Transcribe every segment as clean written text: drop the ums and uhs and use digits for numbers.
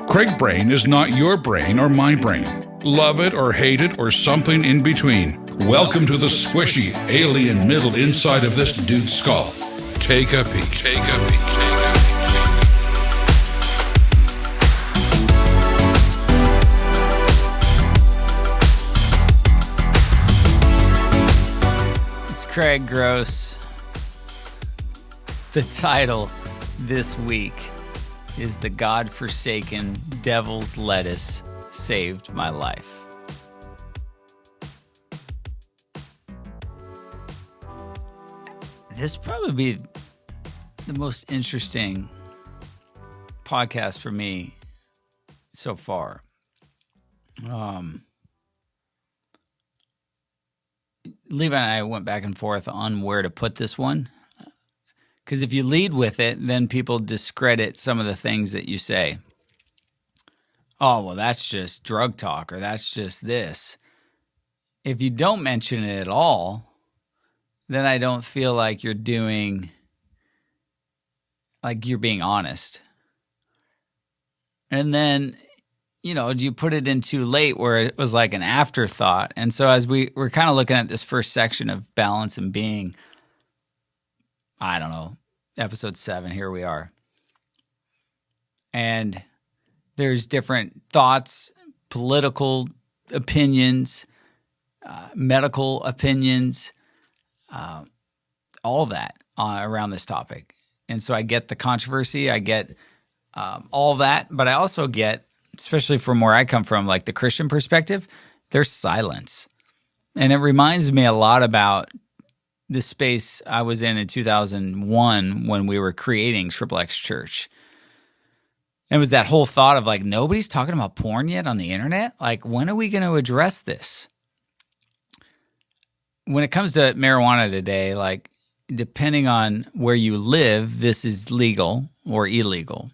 Craig Brain is not your brain or my brain. Love it or hate it or something in between. Welcome to the squishy, alien middle inside of this dude's skull. Take a peek. Take a peek. It's Craig Gross. The title this week is The Godforsaken Devil's Lettuce Saved My Life. This probably be the most interesting podcast for me so far. Levi and I went back and forth on where to put this one. Because if you lead with it, then people discredit some of the things that you say. Oh, well, that's just drug talk, or that's just this. If you don't mention it at all, then I don't feel like you're being honest. And then, do you put it in too late where it was like an afterthought? And so as we're kind of looking at this first section of balance and being, I don't know, episode 7, here we are. And there's different thoughts, political opinions, medical opinions, all that around this topic. And so I get the controversy, I get all that, but I also get, especially from where I come from, like the Christian perspective, there's silence. And it reminds me a lot about the space I was in 2001 when we were creating XXX Church. It was that whole thought of like, nobody's talking about porn yet on the internet? Like, when are we going to address this? When it comes to marijuana today, like, depending on where you live, this is legal or illegal.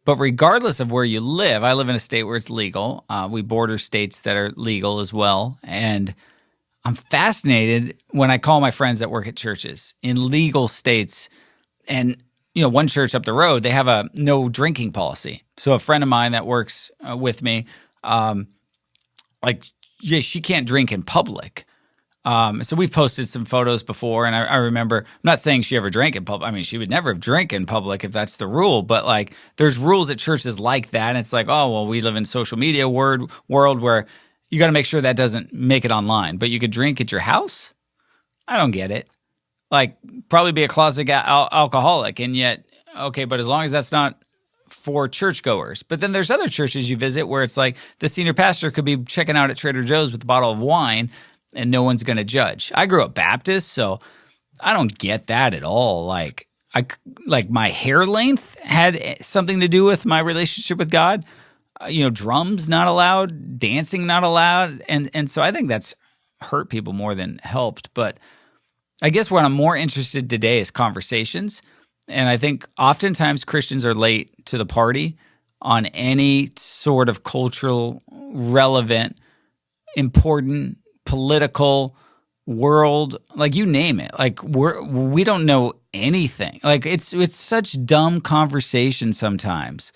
But regardless of where you live, I live in a state where it's legal. We border states that are legal as well. And I'm fascinated when I call my friends that work at churches in legal states. And, one church up the road, they have a no drinking policy. So a friend of mine that works with me, she can't drink in public. So we've posted some photos before, and I remember, I'm not saying she ever drank in public. I mean, she would never drink in public if that's the rule, but like there's rules at churches like that. And it's like, oh, well, we live in social media world where you got to make sure that doesn't make it online, but you could drink at your house? I don't get it. Like, probably be a closet alcoholic, and yet, okay, but as long as that's not for churchgoers. But then there's other churches you visit where it's like the senior pastor could be checking out at Trader Joe's with a bottle of wine, and no one's going to judge. I grew up Baptist, so I don't get that at all. Like my hair length had something to do with my relationship with God. Drums not allowed, dancing not allowed, and so I think that's hurt people more than helped. But I guess what I'm more interested today is conversations, and I think oftentimes Christians are late to the party on any sort of cultural, relevant, important, political, world, like you name it. Like we don't know anything. Like it's such dumb conversation sometimes.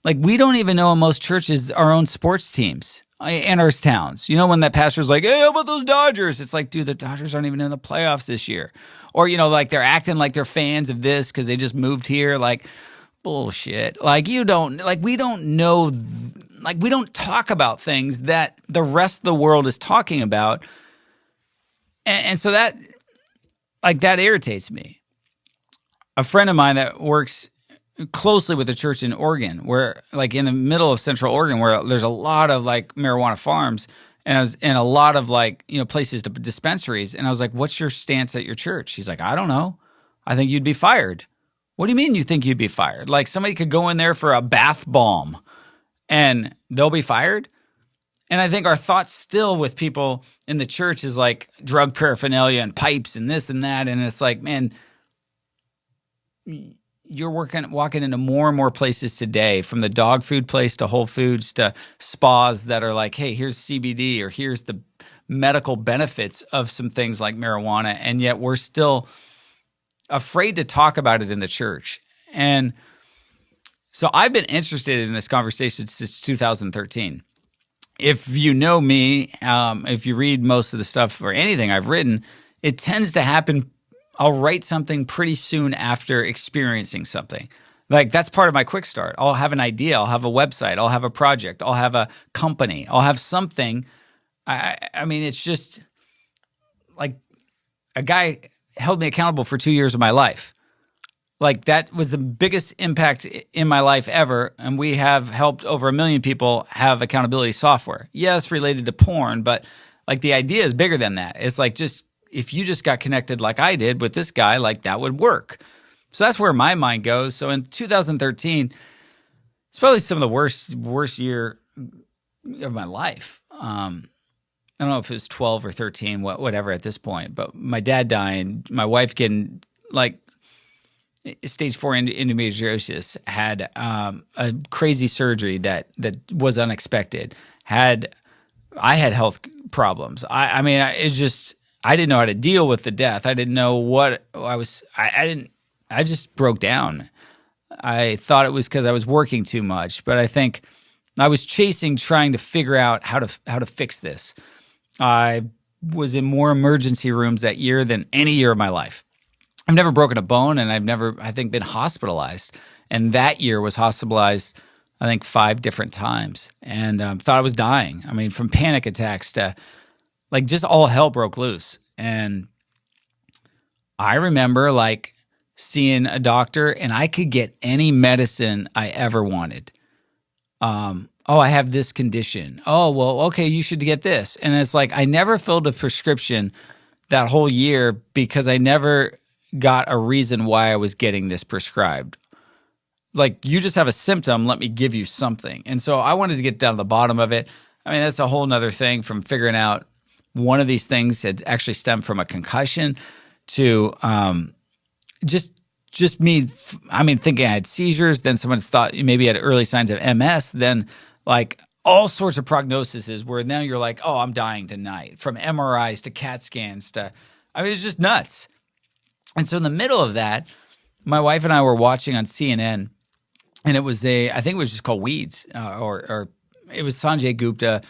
Like, we don't even know in most churches our own sports teams in our towns. When that pastor's like, hey, how about those Dodgers? It's like, dude, the Dodgers aren't even in the playoffs this year. Or, like they're acting like they're fans of this because they just moved here. Like, bullshit. Like, we don't know, like, we don't talk about things that the rest of the world is talking about. And so that irritates me. A friend of mine that works closely with the church in Oregon, where like in the middle of Central Oregon, where there's a lot of like marijuana farms, and I was in a lot of like, places to dispensaries. And I was like, what's your stance at your church? He's like, I don't know. I think you'd be fired. What do you mean you think you'd be fired? Like somebody could go in there for a bath bomb and they'll be fired? And I think our thoughts still with people in the church is like drug paraphernalia and pipes and this and that. And it's like, man, you're walking into more and more places today, from the dog food place to Whole Foods to spas that are like, hey, here's CBD, or here's the medical benefits of some things like marijuana. And yet we're still afraid to talk about it in the church. And So I've been interested in this conversation since 2013. If you know me, if you read most of the stuff or anything I've written, it tends to happen. I'll write something pretty soon after experiencing something. Like that's part of my quick start. I'll have an idea. I'll have a website. I'll have a project. I'll have a company. I'll have something. I mean, it's just like a guy held me accountable for 2 years of my life. Like that was the biggest impact in my life ever. And we have helped over 1 million people have accountability software. Yes, related to porn, but like the idea is bigger than that. It's like just if you just got connected like I did with this guy, like that would work. So that's where my mind goes. So in 2013, it's probably some of the worst year of my life. I don't know if it was 12 or 13, whatever at this point, but my dad dying, my wife getting like stage 4 endometriosis, had a crazy surgery that was unexpected. I had health problems. I mean, it's just I didn't know how to deal with the death. I didn't know what I was. I just broke down. I thought it was because I was working too much, but I think I was trying to figure out how to fix this. I was in more emergency rooms that year than any year of my life. I've never broken a bone, and I've never, I think, been hospitalized. And that year was hospitalized, I think, 5 different times, and thought I was dying. I mean, from panic attacks to like just all hell broke loose. And I remember like seeing a doctor, and I could get any medicine I ever wanted. Oh, I have this condition. Oh, well, okay, you should get this. And it's like I never filled a prescription that whole year because I never got a reason why I was getting this prescribed. Like, you just have a symptom, let me give you something. And so I wanted to get down to the bottom of it. I mean, that's a whole nother thing, from figuring out one of these things had actually stemmed from a concussion to just me, I mean, thinking I had seizures. Then someone thought maybe I had early signs of MS. Then like all sorts of prognoses where now you're like, oh, I'm dying tonight, from MRIs to CAT scans to, I mean, it's just nuts. And so in the middle of that, my wife and I were watching on CNN, and it was I think it was just called Weeds, or it was Sanjay Gupta.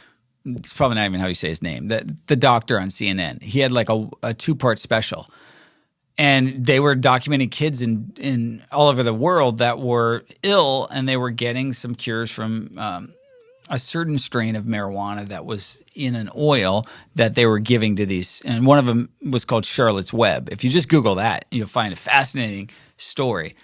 It's probably not even how you say his name. The doctor on CNN. He had like a 2-part special, and they were documenting kids in all over the world that were ill, and they were getting some cures from a certain strain of marijuana that was in an oil that they were giving to these. And one of them was called Charlotte's Web. If you just Google that, you'll find a fascinating story.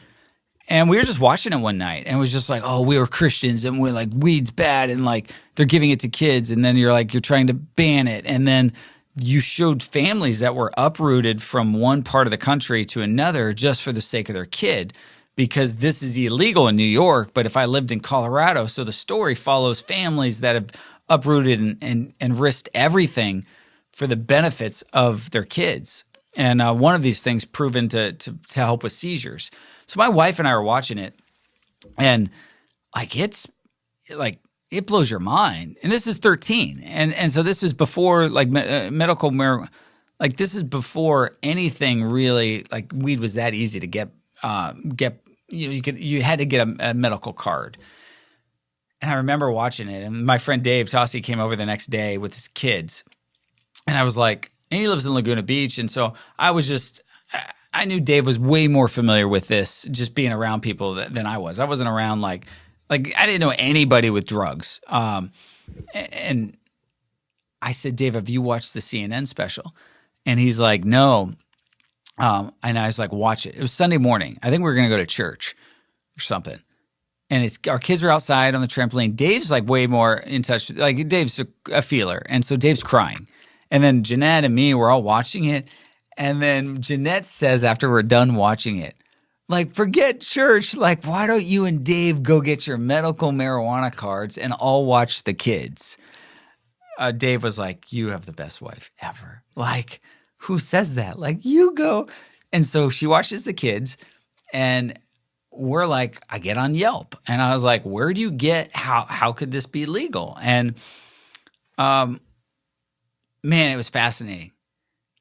And we were just watching it one night, and it was just like, oh, we were Christians, and we're like, weed's bad, and like they're giving it to kids, and then you're like, you're trying to ban it. And then you showed families that were uprooted from one part of the country to another just for the sake of their kid, because this is illegal in New York, but if I lived in Colorado. So the story follows families that have uprooted and risked everything for the benefits of their kids. And one of these things proven to help with seizures. So my wife and I were watching it, and like it blows your mind. And this is 13, and so this is before like medical marijuana. Like this is before anything really, like weed was that easy to get. You had to get a medical card. And I remember watching it, and my friend Dave Tossi came over the next day with his kids, and I was like, and he lives in Laguna Beach, and so I knew Dave was way more familiar with this, just being around people than I was. I wasn't around like I didn't know anybody with drugs. And I said, Dave, have you watched the CNN special? And he's like, no. And I was like, watch it. It was Sunday morning. I think we were going to go to church or something. And our kids are outside on the trampoline. Dave's like way more in touch. Like Dave's a feeler. And so Dave's crying. And then Jeanette and me were all watching it. And then Jeanette says after we're done watching it, like, forget church. Like, why don't you and Dave go get your medical marijuana cards and I'll watch the kids? Dave was like, you have the best wife ever. Like, who says that? Like, you go. And so she watches the kids, and we're like, I get on Yelp. And I was like, where do you get, how could this be legal? And man, it was fascinating.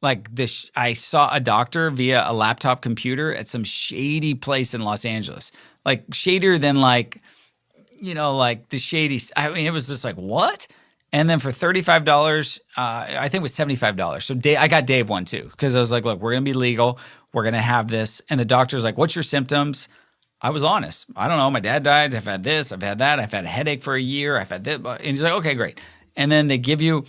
Like I saw a doctor via a laptop computer at some shady place in Los Angeles. like shadier than like, like the shady. I mean, it was just like, what? And then for $35, I think it was $75. So I got Dave one too, because I was like, look, we're going to be legal. We're going to have this. And the doctor's like, what's your symptoms? I was honest. I don't know. My dad died. I've had this. I've had that. I've had a headache for a year. I've had this. And he's like, okay, great. And then they give you,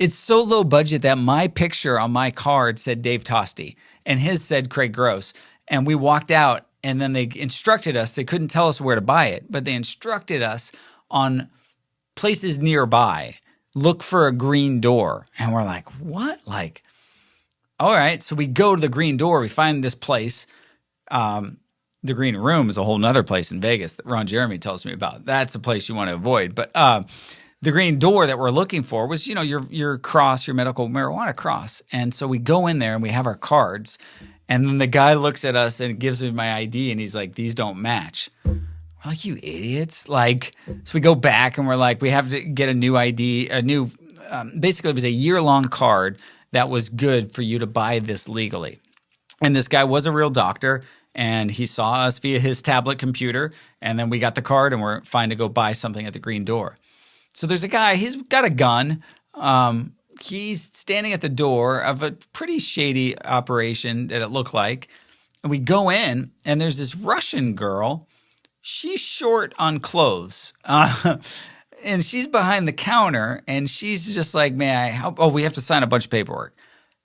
it's so low budget that my picture on my card said Dave Tosti and his said Craig Gross. And we walked out and then they instructed us. They couldn't tell us where to buy it, but they instructed us on places nearby. Look for a green door. And we're like, what? Like, all right. So we go to the green door. We find this place. The Green Room is a whole nother place in Vegas that Ron Jeremy tells me about. That's a place you want to avoid. But the green door that we're looking for was, your cross, your medical marijuana cross. And so we go in there and we have our cards. And then the guy looks at us and gives me my ID and he's like, these don't match. We're like, you idiots. Like, so we go back and we're like, we have to get a new ID, basically it was a year-long card that was good for you to buy this legally. And this guy was a real doctor. And he saw us via his tablet computer, and then we got the card, and we're fine to go buy something at the green door. So there's a guy, he's got a gun. He's standing at the door of a pretty shady operation that it looked like. And we go in, and there's this Russian girl. She's short on clothes. And she's behind the counter, and she's just like, may I help? Oh, we have to sign a bunch of paperwork.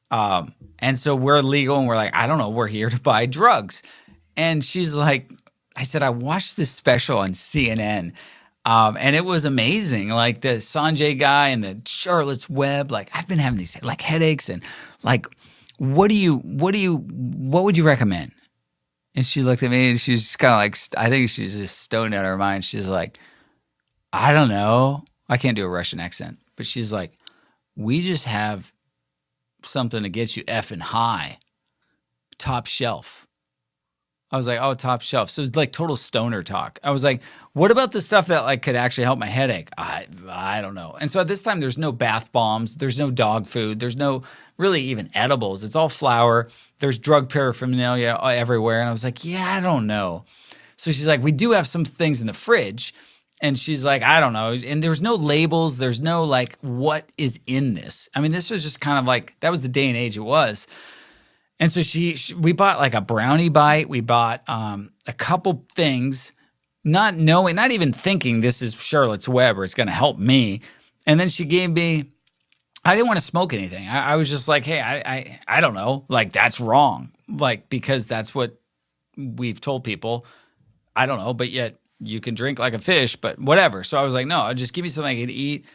And so we're legal, and we're like, I don't know, we're here to buy drugs. And she's like, I said, I watched this special on CNN, and it was amazing. Like the Sanjay guy and the Charlotte's Web, like I've been having these like headaches and like, what would you recommend? And she looked at me and she's just kind of like, I think she's just stoned out of her mind. She's like, I don't know. I can't do a Russian accent, but she's like, we just have something to get you effing high. Top shelf. I was like, oh, top shelf. So it's like total stoner talk. I was like, what about the stuff that like could actually help my headache? I don't know. And so at this time, there's no bath bombs. There's no dog food. There's no really even edibles. It's all flour. There's drug paraphernalia everywhere. And I was like, yeah, I don't know. So she's like, we do have some things in the fridge. And she's like, I don't know. And there's no labels. There's no like, what is in this? I mean, this was just kind of like, that was the day and age it was. And so we bought like a brownie bite. We bought a couple things, not knowing, not even thinking this is Charlotte's Web or it's going to help me. And then she gave me, I didn't want to smoke anything. I was just like, hey, I don't know. Like that's wrong. Like, because that's what we've told people. I don't know, but yet you can drink like a fish, but whatever. So I was like, no, just give me something I can eat.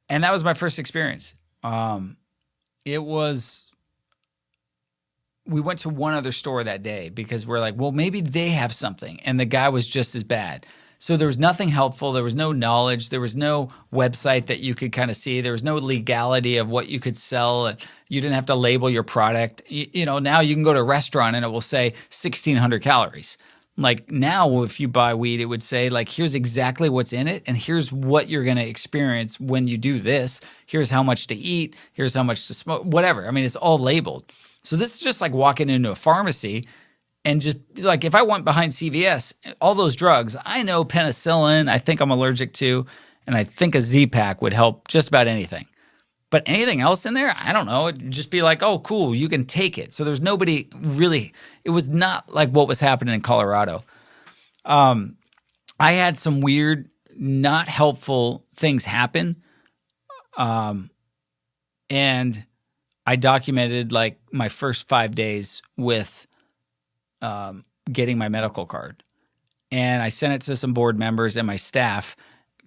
And that was my first experience. We went to one other store that day because we're like, well, maybe they have something. And the guy was just as bad. So there was nothing helpful. There was no knowledge. There was no website that you could kind of see. There was no legality of what you could sell. You didn't have to label your product. Now you can go to a restaurant and it will say 1,600 calories. Like now, if you buy weed, it would say like, here's exactly what's in it. And here's what you're going to experience when you do this. Here's how much to eat. Here's how much to smoke, whatever. I mean, it's all labeled. So this is just like walking into a pharmacy and just like if I went behind CVS, all those drugs, I know penicillin, I think I'm allergic to, and I think a Z-Pack would help just about anything. But anything else in there, I don't know. It'd just be like, oh, cool, you can take it. So there's nobody really, it was not like what was happening in Colorado. I had some weird, not helpful things happen. And I documented like my first 5 days with getting my medical card. And I sent it to some board members and my staff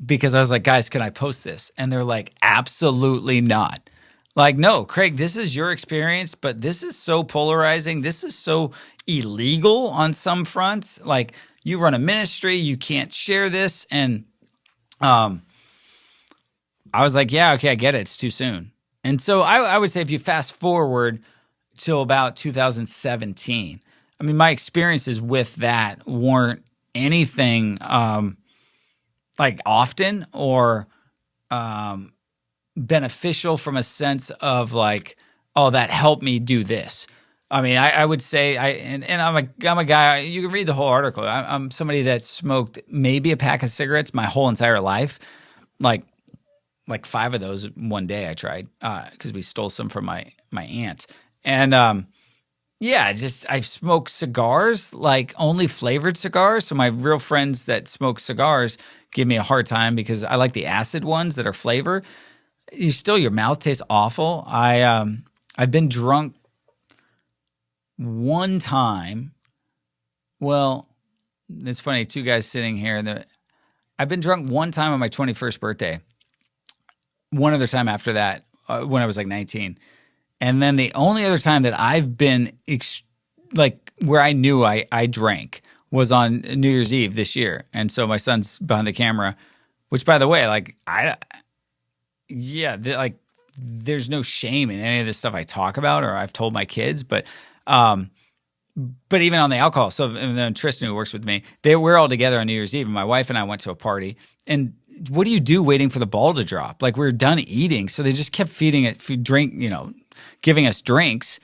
because I was like, guys, can I post this? And they're like, absolutely not. Like, no, Craig, this is your experience, but this is so polarizing. This is so illegal on some fronts. Like, you run a ministry, you can't share this. And I was like, yeah, okay, I get it. It's too soon. And so I would say if you fast forward till about 2017, I mean, my experiences with that weren't anything like often or beneficial from a sense of like, oh, that helped me do this. I mean, I would say and I'm a guy. You can read the whole article. I'm somebody that smoked maybe a pack of cigarettes my whole entire life, like 5 of those one day I tried because we stole some from my aunt. And yeah, I've smoked cigars, like only flavored cigars. So my real friends that smoke cigars give me a hard time because I like the acid ones that are flavor. Your mouth tastes awful. I've been drunk one time. Well, it's funny, 2 guys sitting here. I've been drunk one time on my 21st birthday. One other time after that, when I was like 19. And then the only other time that I've been where I knew I drank was on New Year's Eve this year. And so my son's behind the camera, which, by the way, there's no shame in any of this stuff I talk about or I've told my kids, but even on the alcohol. So and then Tristan, who works with me, we're all together on New Year's Eve, and my wife and I went to a party. And what do you do waiting for the ball to drop? Like, we were done eating, so they just kept giving us drinks.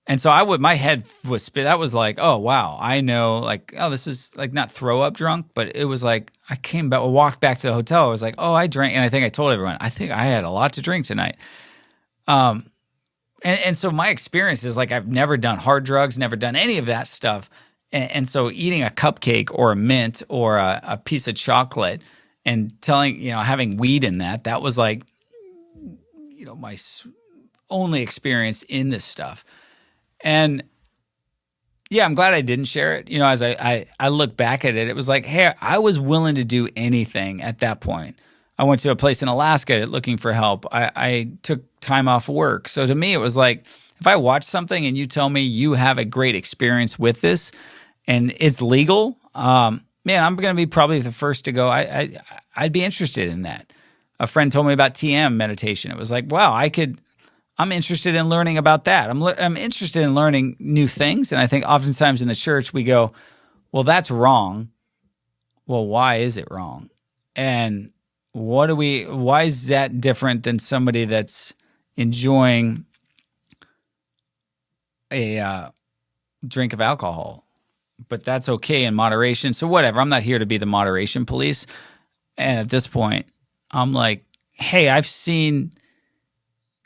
And so my head was spit. That was like, oh wow, I know, like, oh, this is like not throw up drunk, but it was like I came back, walked back to the hotel. I was like, oh, I drank, and I think I told everyone, I think I had a lot to drink tonight. And so my experience is like I've never done hard drugs, never done any of that stuff. And so eating a cupcake or a mint or a piece of chocolate and having weed in that was like, my only experience in this stuff. And yeah, I'm glad I didn't share it. As I look back at it, it was like, hey, I was willing to do anything at that point. I went to a place in Alaska looking for help. I took time off work. So to me, it was like, if I watch something and you tell me you have a great experience with this and it's legal, man, I'm going to be probably the first to go. I'd be interested in that. A friend told me about TM meditation. It was like, wow, I'm interested in learning about that. I'm interested in learning new things. And I think oftentimes in the church we go, well, that's wrong. Well, why is it wrong? And why is that different than somebody that's enjoying a drink of alcohol? But that's okay in moderation. So whatever, I'm not here to be the moderation police. And at this point, I'm like, hey, I've seen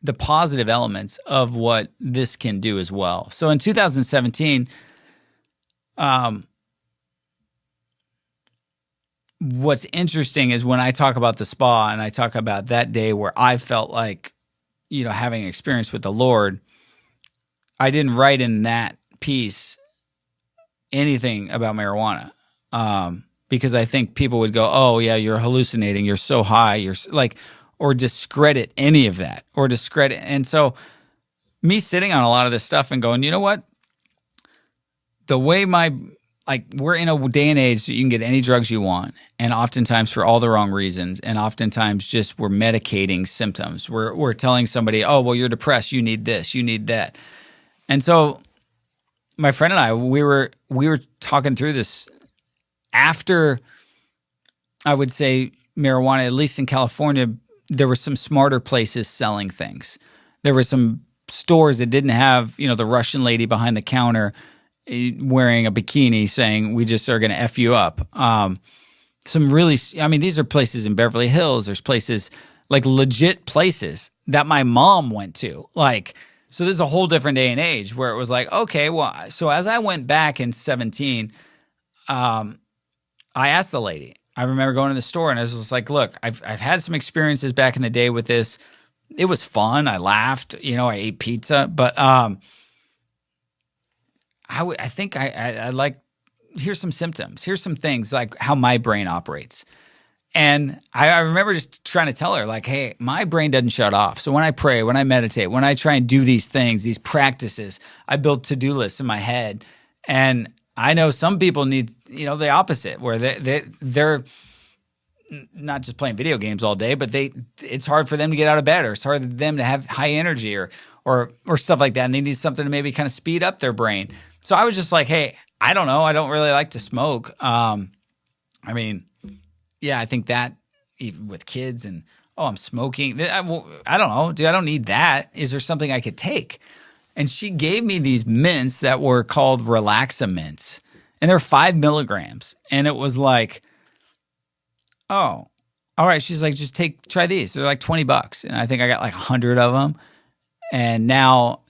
the positive elements of what this can do as well. So in 2017, what's interesting is when I talk about the spa and I talk about that day where I felt like, having experience with the Lord, I didn't write in that piece anything about marijuana. Because I think people would go, oh yeah, you're hallucinating, you're so high, you're like, or discredit any of that, or discredit. And so me sitting on a lot of this stuff and going, you know what? The way we're in a day and age that you can get any drugs you want, and oftentimes for all the wrong reasons, and oftentimes just we're medicating symptoms. We're telling somebody, oh, well, you're depressed, you need this, you need that. And so my friend and I, we were talking through this after, I would say, marijuana, at least in California, there were some smarter places selling things. There were some stores that didn't have, the Russian lady behind the counter wearing a bikini saying, we just are going to F you up. These are places in Beverly Hills. There's places, like legit places that my mom went to. So this is a whole different day and age where it was like, okay, well, so as I went back in 17, I asked the lady. I remember going to the store and I was just like, look, I've had some experiences back in the day with this. It was fun. I laughed, I ate pizza, but I think I like, here's some symptoms. Here's some things like how my brain operates. And I remember just trying to tell her like, hey, my brain doesn't shut off. So when I pray, when I meditate, when I try and do these things, these practices, I build to-do lists in my head. And I know some people need, the opposite, where they're not just playing video games all day, but it's hard for them to get out of bed, or it's hard for them to have high energy or stuff like that. And they need something to maybe kind of speed up their brain. So I was just like, hey, I don't know. I don't really like to smoke. Yeah, I think that even with kids and, I'm smoking. I don't know, dude, I don't need that. Is there something I could take? And she gave me these mints that were called Relaxa mints. And they're 5 milligrams. And it was like, oh, all right. She's like, just try these. They're like $20. And I think I got like 100 of them. And now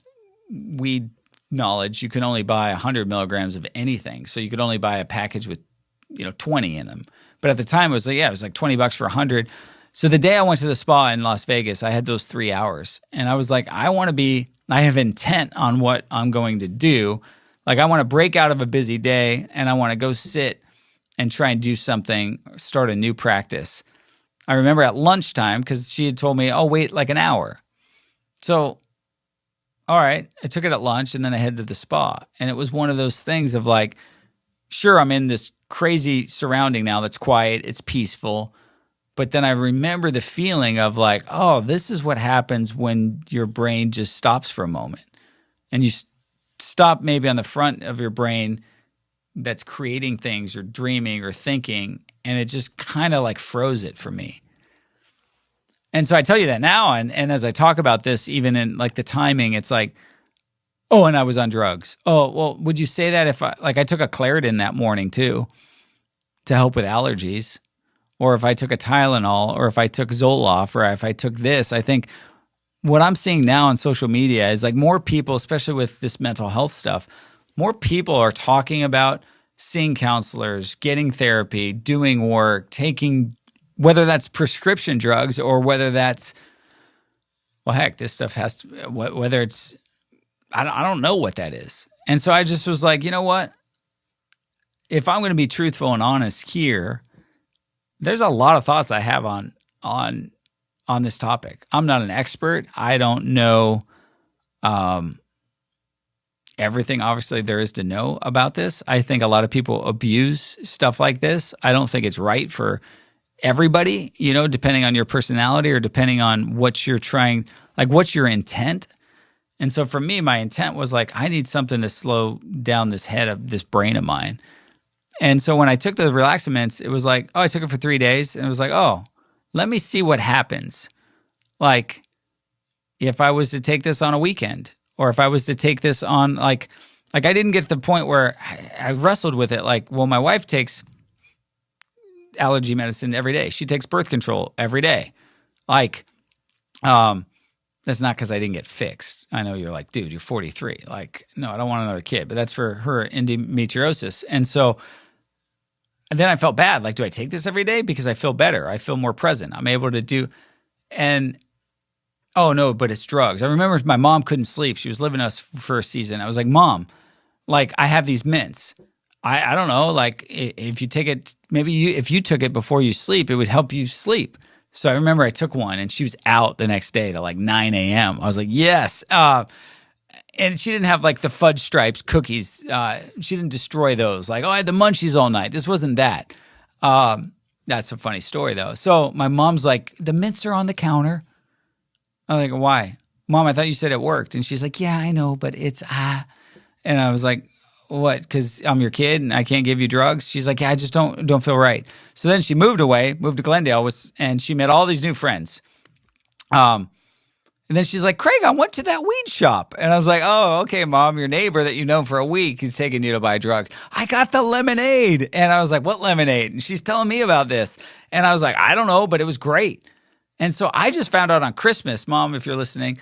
weed knowledge, you can only buy 100 milligrams of anything. So you could only buy a package with, 20 in them. But at the time it was like $20 for 100. So the day I went to the spa in Las Vegas, I had those 3 hours. And I was like, I have intent on what I'm going to do. Like I want to break out of a busy day and I want to go sit and try and do something, start a new practice. I remember at lunchtime, because she had told me, oh, wait like an hour. So, all right, I took it at lunch and then I headed to the spa. And it was one of those things of like, sure, I'm in this crazy surrounding now that's quiet, it's peaceful. But then I remember the feeling of like, oh, this is what happens when your brain just stops for a moment. And you stop maybe on the front of your brain that's creating things or dreaming or thinking, and it just kind of like froze it for me. And so I tell you that now, and as I talk about this, even in like the timing, it's like, oh, and I was on drugs. Oh, well, would you say that if I took a Claritin that morning too to help with allergies, or if I took a Tylenol, or if I took Zoloft, or if I took this? I think what I'm seeing now on social media is like more people, especially with this mental health stuff, more people are talking about seeing counselors, getting therapy, doing work, taking, whether that's prescription drugs or whether that's, well, heck, this stuff has to, whether it's, I don't know what that is. And so I just was like, you know what? If I'm going to be truthful and honest here, there's a lot of thoughts I have on this topic. I'm not an expert. I don't know everything, obviously, there is to know about this. I think a lot of people abuse stuff like this. I don't think it's right for everybody, depending on your personality or depending on what you're trying, like what's your intent. And so for me, my intent was like, I need something to slow down this head of this brain of mine. And so when I took the relaxaments, it was like, oh, I took it for 3 days. And it was like, oh, let me see what happens. Like if I was to take this on a weekend, or if I was to take this on like I didn't get to the point where I wrestled with it. Like, well, my wife takes allergy medicine every day. She takes birth control every day. Like, that's not because I didn't get fixed. I know you're like, dude, you're 43. Like, no, I don't want another kid. But that's for her endometriosis. And so and then I felt bad. Like, do I take this every day? Because I feel better. I feel more present. I'm able to do, and oh no, but it's drugs. I remember my mom couldn't sleep. She was living with us for a season. I was like, Mom, like I have these mints. I don't know, like if you take it, if you took it before you sleep, it would help you sleep. So I remember I took one and she was out the next day to like 9 a.m. I was like, yes. And she didn't have like the fudge stripes cookies. She didn't destroy those. Like, oh, I had the munchies all night. This wasn't that. That's a funny story though. So my mom's like, the mints are on the counter. I'm like, why? Mom, I thought you said it worked. And she's like, yeah, I know, but it's And I was like, what? Because I'm your kid and I can't give you drugs? She's like, yeah, I just don't feel right. So then she moved to Glendale, and she met all these new friends. And then she's like, Craig, I went to that weed shop. And I was like, oh, okay, Mom, your neighbor that you know for a week is taking you to buy drugs. I got the lemonade. And I was like, what lemonade? And she's telling me about this. And I was like, I don't know, but it was great. And so I just found out on Christmas, Mom, if you're listening,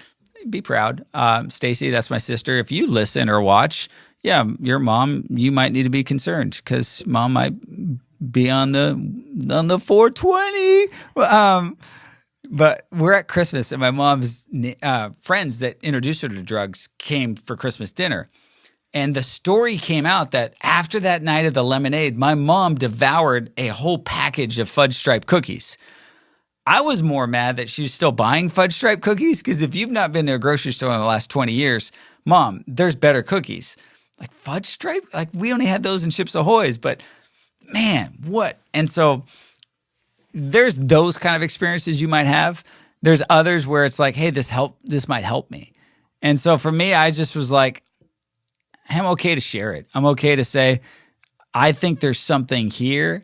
be proud. Stacy, that's my sister. If you listen or watch, yeah, your mom, you might need to be concerned because Mom might be on the 420. But we're at Christmas, and my mom's friends that introduced her to drugs came for Christmas dinner. And the story came out that after that night of the lemonade, my mom devoured a whole package of fudge stripe cookies. I was more mad that she was still buying fudge stripe cookies, because if you've not been to a grocery store in the last 20 years, Mom, there's better cookies. Like fudge stripe? Like we only had those in Chips Ahoy's, but man, what? And so there's those kind of experiences you might have. There's others where it's like, hey, this might help me. And so for me, I just was like, I'm okay to share it. I'm okay to say, I think there's something here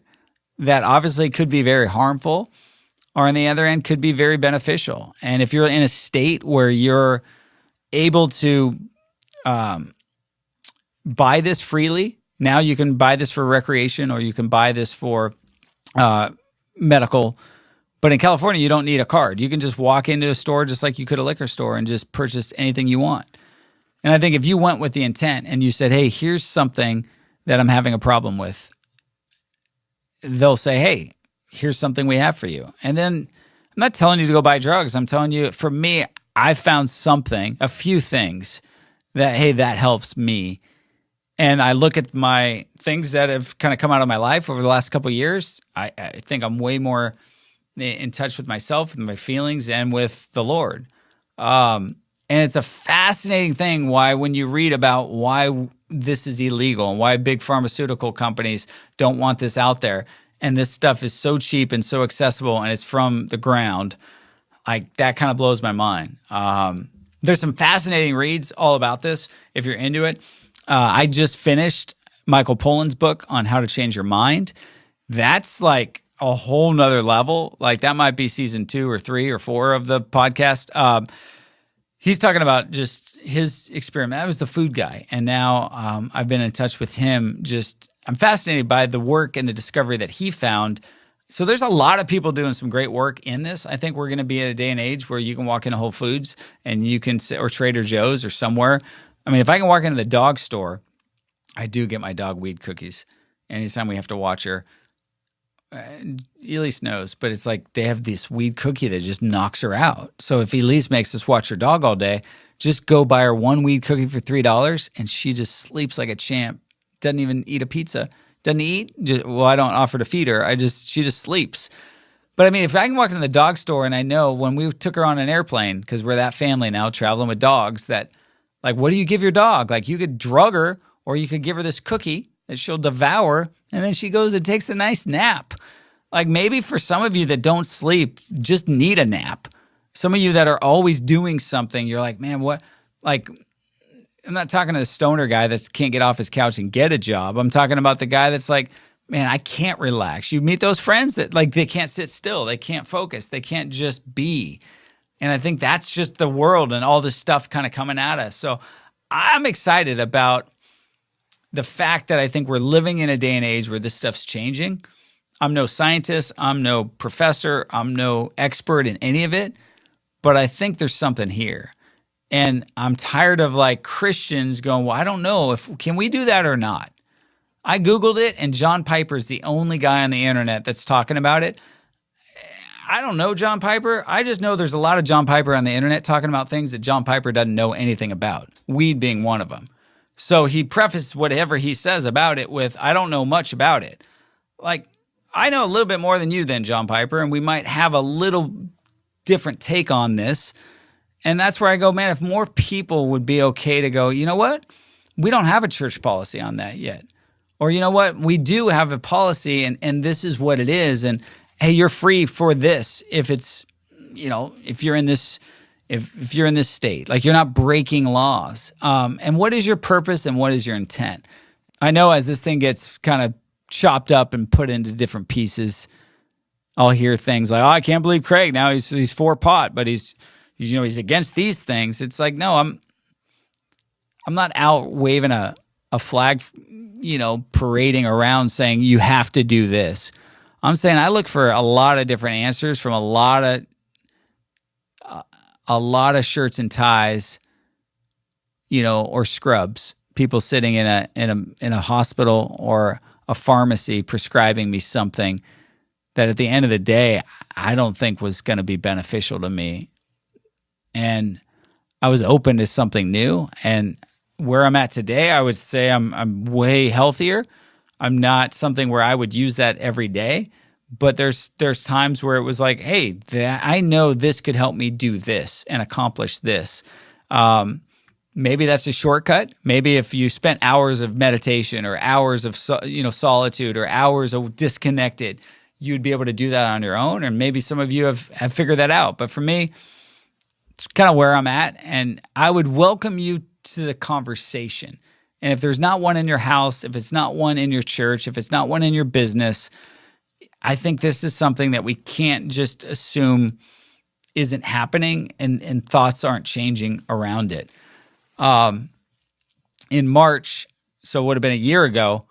that obviously could be very harmful, or on the other end could be very beneficial. And if you're in a state where you're able to buy this freely. Now you can buy this for recreation, or you can buy this for medical. But in California, you don't need a card. You can just walk into a store just like you could a liquor store and just purchase anything you want. And I think if you went with the intent and you said, hey, here's something that I'm having a problem with, they'll say, hey, here's something we have for you. And then I'm not telling you to go buy drugs. I'm telling you, for me, I found something, a few things that, hey, that helps me. And I look at my things that have kind of come out of my life over the last couple of years. I think I'm way more in touch with myself, with my feelings, and with the Lord. And it's a fascinating thing why when you read about why this is illegal and why big pharmaceutical companies don't want this out there, and this stuff is so cheap and so accessible and it's from the ground, like that kind of blows my mind. There's some fascinating reads all about this if you're into it. I just finished Michael Pollan's book on how to change your mind. That's like a whole nother level. Like that might be season 2 or 3 or 4 of the podcast. He's talking about just his experiment. That was the food guy. And now I've been in touch with him. I'm fascinated by the work and the discovery that he found. So there's a lot of people doing some great work in this. I think we're going to be at a day and age where you can walk into Whole Foods and you can, or Trader Joe's or somewhere. I mean, if I can walk into the dog store, I do get my dog weed cookies. Anytime we have to watch her, Elise knows, but it's like they have this weed cookie that just knocks her out. So if Elise makes us watch her dog all day, just go buy her one weed cookie for $3 and she just sleeps like a champ. Doesn't even eat a pizza. Doesn't eat. I don't offer to feed her. She just sleeps. But I mean, if I can walk into the dog store and I know when we took her on an airplane, because we're that family now traveling with dogs, that like, what do you give your dog? Like you could drug her or you could give her this cookie that she'll devour and then she goes and takes a nice nap. Like maybe for some of you that don't sleep, just need a nap. Some of you that are always doing something, you're like, man, what? Like, I'm not talking to the stoner guy that can't get off his couch and get a job. I'm talking about the guy that's like, man, I can't relax. You meet those friends that like they can't sit still. They can't focus. They can't just be. And I think that's just the world and all this stuff kind of coming at us. So I'm excited about the fact that I think we're living in a day and age where this stuff's changing. I'm no scientist. I'm no professor. I'm no expert in any of it. But I think there's something here. And I'm tired of like Christians going, well, I don't know can we do that or not? I Googled it and John Piper is the only guy on the internet that's talking about it. I don't know John Piper. I just know there's a lot of John Piper on the internet talking about things that John Piper doesn't know anything about, weed being one of them. So he prefaced whatever he says about it with, I don't know much about it. Like, I know a little bit more than you then, John Piper, and we might have a little different take on this. And that's where I go, man, if more people would be okay to go, you know what? We don't have a church policy on that yet. Or you know what? We do have a policy and this is what it is. And hey, you're free for this if it's, if you're in this, if you're in this state, like you're not breaking laws. And what is your purpose and what is your intent? I know as this thing gets kind of chopped up and put into different pieces, I'll hear things like, oh, I can't believe Craig. Now he's for pot, but he's against these things. It's like, no, I'm not out waving a flag, parading around saying you have to do this. I'm saying I look for a lot of different answers from a lot of shirts and ties, or scrubs, people sitting in a hospital or a pharmacy prescribing me something that at the end of the day, I don't think was going to be beneficial to me. And I was open to something new. And where I'm at today, I would say I'm way healthier. I'm not something where I would use that every day, but there's times where it was like, hey, I know this could help me do this and accomplish this. Maybe that's a shortcut. Maybe if you spent hours of meditation or hours of solitude or hours of disconnected, you'd be able to do that on your own. And maybe some of you have figured that out. But for me, it's kind of where I'm at. And I would welcome you to the conversation. And if there's not one in your house, if it's not one in your church, if it's not one in your business, I think this is something that we can't just assume isn't happening and thoughts aren't changing around it. in March, so it would have been a year ago,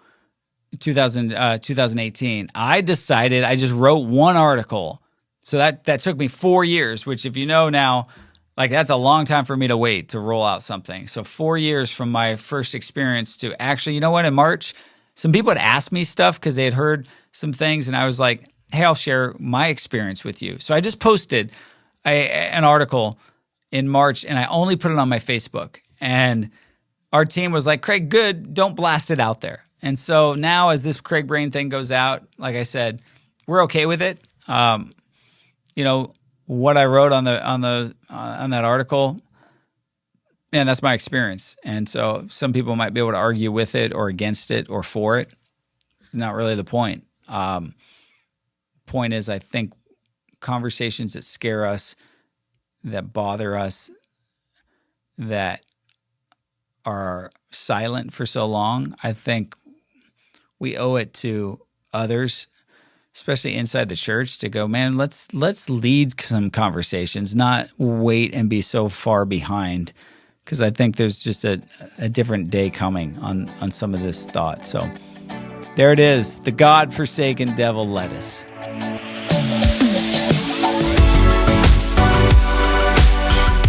2018, I decided, I just wrote one article. So that took me 4 years, which if you know now, like that's a long time for me to wait to roll out something. So 4 years from my first experience to actually, you know what, in March, some people had asked me stuff because they had heard some things and I was like, hey, I'll share my experience with you. So I just posted an article in March and I only put it on my Facebook. And our team was like, Craig, good, don't blast it out there. And so now as this Craig Brain thing goes out, like I said, we're okay with it. You know, what I wrote on that article, and that's my experience. And so some people might be able to argue with it or against it or for it. It's not really the point. Point is, I think conversations that scare us, that bother us, that are silent for so long, I think we owe it to others, especially inside the church, to go, man, let's lead some conversations, not wait and be so far behind, because I think there's just a different day coming on some of this thought. So there it is, the Godforsaken devil lettuce.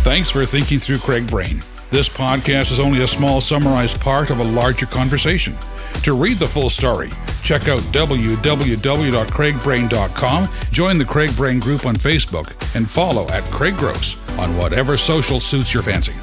Thanks for thinking through Craig Brain. This podcast is only a small summarized part of a larger conversation. To read the full story, check out www.craigbrain.com, join the Craig Brain group on Facebook, and follow @Craig Gross on whatever social suits your fancy.